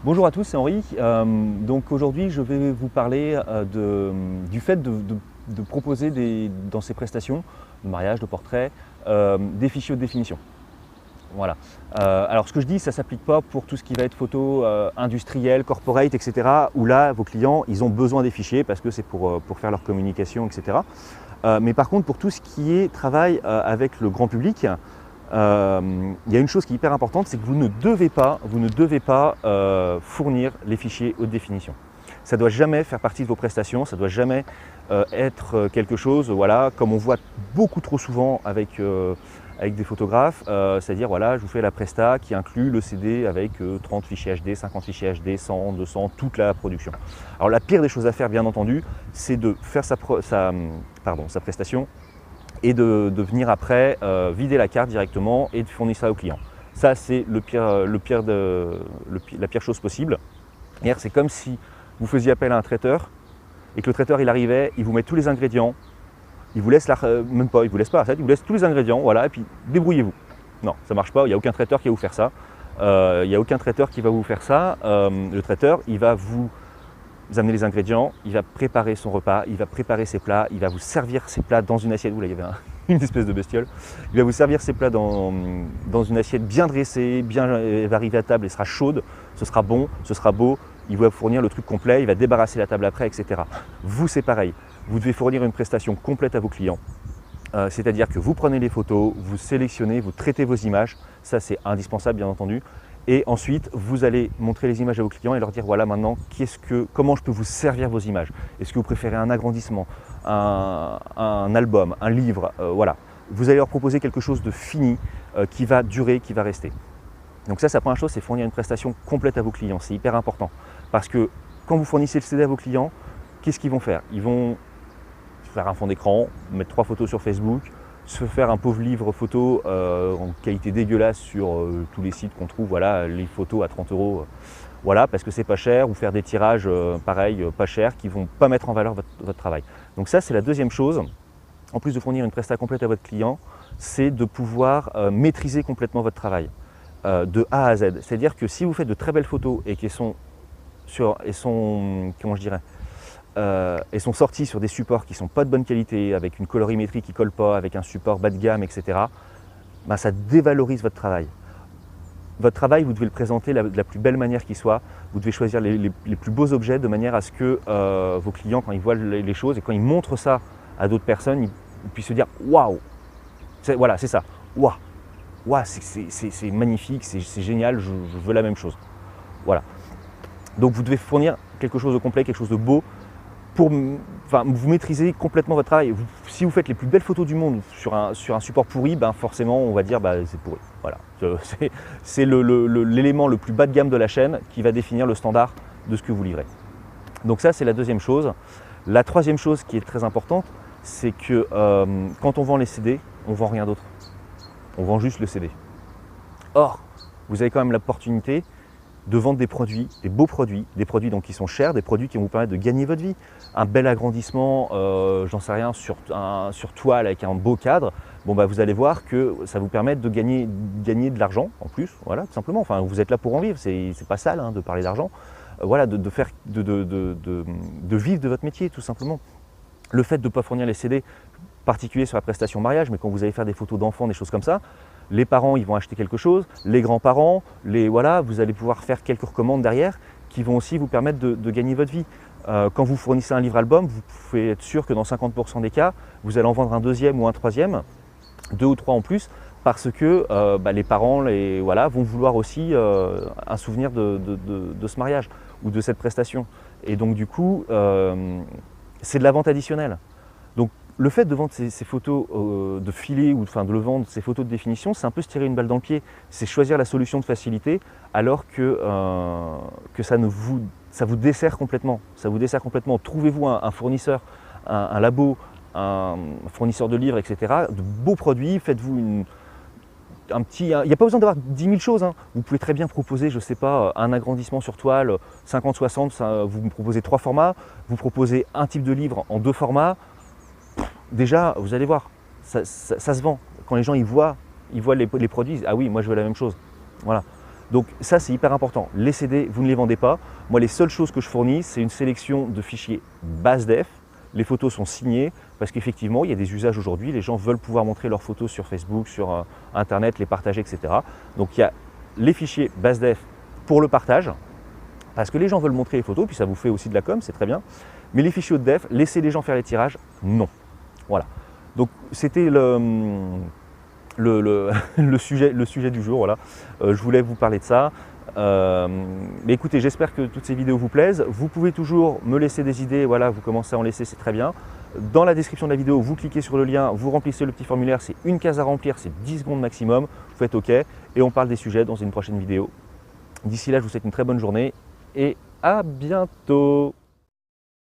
Bonjour à tous, c'est Henri. Donc aujourd'hui, je vais vous parler du fait de proposer dans ces prestations de mariage, de portrait, des fichiers de définition. Voilà. Alors ce que je dis, ça ne s'applique pas pour tout ce qui va être photo industrielle, corporate, etc. Où là, vos clients, ils ont besoin des fichiers parce que c'est pour faire leur communication, etc. Mais par contre, pour tout ce qui est travail avec le grand public, il y a une chose qui est hyper importante, c'est que vous ne devez pas fournir les fichiers haute définition. Ça ne doit jamais faire partie de vos prestations, ça ne doit jamais être quelque chose, voilà, comme on voit beaucoup trop souvent avec des photographes, c'est-à-dire voilà, je vous fais la presta qui inclut le CD avec 30 fichiers HD, 50 fichiers HD, 100, 200, toute la production. Alors la pire des choses à faire, bien entendu, c'est de faire sa prestation et de venir après vider la carte directement et de fournir ça au client. Ça, c'est la pire chose possible. C'est comme si vous faisiez appel à un traiteur et que le traiteur il arrivait, il vous met tous les ingrédients, il vous laisse même pas, il vous laisse pas, il vous laisse tous les ingrédients, voilà, et puis débrouillez-vous. Non, ça marche pas, il n'y a aucun traiteur qui va vous faire ça. Il n'y a aucun traiteur qui va vous faire ça. Le traiteur, il va vous amener les ingrédients, il va préparer son repas, il va préparer ses plats, il va vous servir ses plats dans une assiette. Là, il y avait une espèce de bestiole. Il va vous servir ses plats dans une assiette bien dressée, elle va arriver à table, elle sera chaude, ce sera bon, ce sera beau. Il va vous fournir le truc complet, il va débarrasser la table après, etc. Vous, c'est pareil. Vous devez fournir une prestation complète à vos clients. C'est-à-dire que vous prenez les photos, vous sélectionnez, vous traitez vos images. Ça, c'est indispensable, bien entendu. Et ensuite, vous allez montrer les images à vos clients et leur dire voilà maintenant comment je peux vous servir vos images. Est-ce que vous préférez un agrandissement, un album, un livre, voilà. Vous allez leur proposer quelque chose de fini qui va durer, qui va rester. Donc ça, la première chose, c'est fournir une prestation complète à vos clients. C'est hyper important parce que quand vous fournissez le CD à vos clients, qu'est-ce qu'ils vont faire? Ils vont faire un fond d'écran, mettre 3 photos sur Facebook, se faire un pauvre livre photo en qualité dégueulasse sur tous les sites qu'on trouve, voilà, les photos à 30 €, voilà, parce que c'est pas cher, ou faire des tirages pareil, pas chers, qui vont pas mettre en valeur votre travail. Donc ça, c'est la deuxième chose, en plus de fournir une prestation complète à votre client, c'est de pouvoir maîtriser complètement votre travail, de A à Z. C'est-à-dire que si vous faites de très belles photos et qu'elles sont sorties sur des supports qui ne sont pas de bonne qualité, avec une colorimétrie qui ne colle pas, avec un support bas de gamme, etc., ben ça dévalorise votre travail. Votre travail, vous devez le présenter de la plus belle manière qui soit. Vous devez choisir les plus beaux objets de manière à ce que vos clients, quand ils voient les choses et quand ils montrent ça à d'autres personnes, ils puissent se dire « Waouh !» Voilà, c'est ça. « Waouh ! C'est magnifique, c'est génial, je veux la même chose. » Voilà. Donc vous devez fournir quelque chose de complet, quelque chose de beau, vous maîtrisez complètement votre travail. Si vous faites les plus belles photos du monde sur un support pourri, ben forcément on va dire c'est pourri. Voilà. C'est l'élément le plus bas de gamme de la chaîne qui va définir le standard de ce que vous livrez. Donc ça, c'est la deuxième chose. La troisième chose qui est très importante, c'est que quand on vend les CD, on ne vend rien d'autre. On vend juste le CD. Or, vous avez quand même l'opportunité de vendre des produits, des beaux produits, des produits donc qui sont chers, des produits qui vont vous permettre de gagner votre vie. Un bel agrandissement, j'en sais rien, sur toile avec un beau cadre, bon bah vous allez voir que ça vous permet de gagner de l'argent en plus, voilà, tout simplement. Enfin, vous êtes là pour en vivre, c'est pas sale de parler d'argent. Voilà, de vivre de votre métier, tout simplement. Le fait de ne pas fournir les CD, particulier sur la prestation mariage, mais quand vous allez faire des photos d'enfants, des choses comme ça, les parents ils vont acheter quelque chose, les grands-parents, voilà, vous allez pouvoir faire quelques recommandes derrière qui vont aussi vous permettre de gagner votre vie. Quand vous fournissez un livre-album, vous pouvez être sûr que dans 50% des cas, vous allez en vendre un deuxième ou un troisième, 2 ou 3 en plus, parce que les parents vont vouloir aussi un souvenir de ce mariage ou de cette prestation. Et donc du coup, c'est de la vente additionnelle. Donc le fait de vendre ces photos de filet ou de le vendre, ces photos de définition, c'est un peu se tirer une balle dans le pied. C'est choisir la solution de facilité alors que ça vous dessert complètement. Ça vous dessert complètement. Trouvez-vous un fournisseur, un labo, un fournisseur de livres, etc. De beaux produits, faites-vous il n'y a pas besoin d'avoir 10 000 choses. Vous pouvez très bien proposer, je ne sais pas, un agrandissement sur toile, 50-60, vous me proposez 3 formats, vous proposez un type de livre en 2 formats. Déjà, vous allez voir, ça se vend. Quand les gens ils voient les produits, ils disent, ah oui, moi je veux la même chose. Voilà. Donc ça, c'est hyper important. Les CD, vous ne les vendez pas. Moi, les seules choses que je fournis, c'est une sélection de fichiers base def. Les photos sont signées parce qu'effectivement, il y a des usages aujourd'hui. Les gens veulent pouvoir montrer leurs photos sur Facebook, sur Internet, les partager, etc. Donc il y a les fichiers base def pour le partage, parce que les gens veulent montrer les photos, puis ça vous fait aussi de la com, c'est très bien. Mais les fichiers haute def, laissez les gens faire les tirages, non. Voilà. Donc c'était le sujet du jour, voilà. Je voulais vous parler de ça. Mais écoutez, j'espère que toutes ces vidéos vous plaisent. Vous pouvez toujours me laisser des idées, voilà, vous commencez à en laisser, c'est très bien. Dans la description de la vidéo, vous cliquez sur le lien, vous remplissez le petit formulaire, c'est une case à remplir, c'est 10 secondes maximum, vous faites OK et on parle des sujets dans une prochaine vidéo. D'ici là, je vous souhaite une très bonne journée et à bientôt.